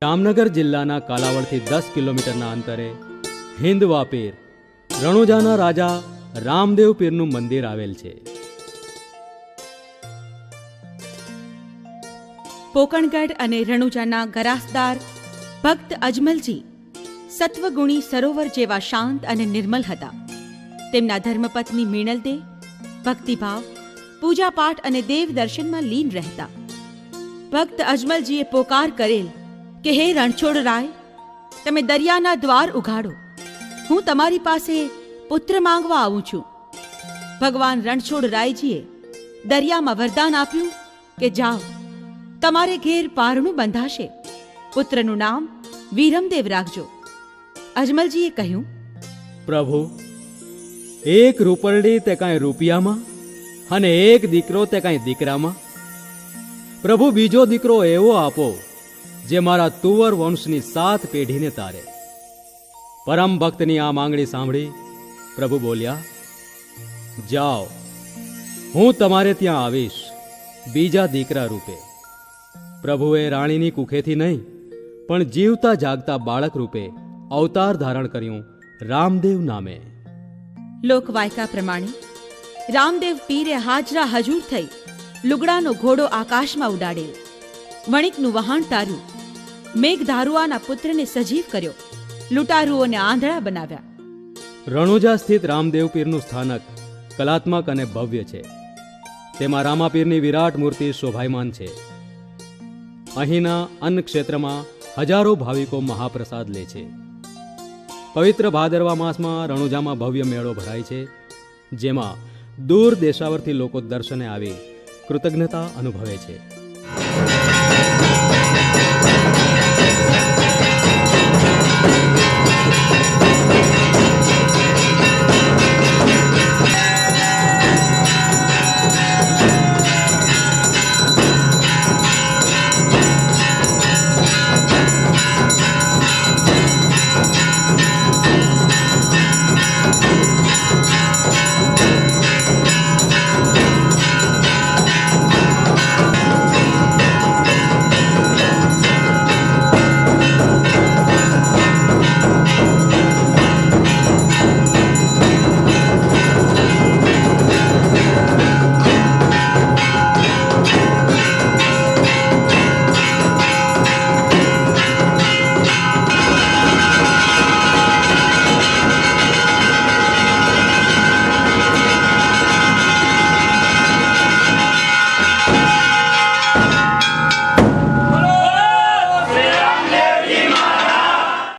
જામનગર જિલ્લાના કાલાવડથી 10 કિલોમીટરના અંતરે હિંદવા પીર રણુજાના રાજા રામદેવ પીરનું મંદિર આવેલ છે. પોકણગઢ અને રણુજાના ગરાસદાર ભક્ત અજમલજી સત્વગુણી સરોવર જેવા શાંત અને નિર્મલ હતા. તેમના ધર્મપત્ની મીણલદે ભક્તિભાવ, પૂજાપાઠ અને દેવ દર્શનમાં લીન રહેતા. ભક્ત અજમલજીએ પોકાર કરેલ કે હે રણછોડરાય, તમે દરિયાના દ્વાર ઉઘાડો, હું તમારી પાસે પુત્ર માંગવા આવું છું. ભગવાન રણછોડરાયજીએ દરિયામાં વરદાન આપ્યું કે જાઓ, તમારે ઘેર પારણું બંધાશે, પુત્રનું નામ વીરમદેવ રાખજો. અજમલજીએ કહ્યું, પ્રભુ, એક રૂપરડી તે કાંઈ રૂપિયામાં અને એક દીકરો તે કાંઈ દીકરામાં. પ્રભુ, બીજો દીકરો એવો આપો જે મારા તુવર વંશની 7 પેઢીને તારે. પરમ ભક્તની આ માંગણી સાંભળી પ્રભુ બોલ્યા, જાઓ, હું તમારે ત્યાં આવીશ બીજા દીકરા રૂપે. પ્રભુએ રાણીની કુખેથી નહીં પણ જીવતા જાગતા બાળક રૂપે અવતાર ધારણ કર્યું રામદેવ નામે. લોકવાયકા પ્રમાણે રામદેવ પીરે હાજરા હજૂર થઈ લુગડાનો ઘોડો આકાશમાં ઉડાડેલ, વણિકનું વહાણ તાર્યું, મેઘધારુઆના પુત્રને સજીવ કર્યો, લૂંટારુઓને આંધળા બનાવ્યા. રણુજા સ્થિત રામદેવ પીરનું સ્થાનક કલાત્મક અને ભવ્ય છે. તેમાં રામાપીરની વિરાટ મૂર્તિ શોભાયમાન છે. અહીંના અન્ન ક્ષેત્રમાં હજારો ભાવિકો મહાપ્રસાદ લે છે. પવિત્ર ભાદરવા માસમાં રણુજામાં ભવ્ય મેળો ભરાય છે, જેમાં દૂર દેશાવરથી લોકો દર્શને આવી કૃતજ્ઞતા અનુભવે છે.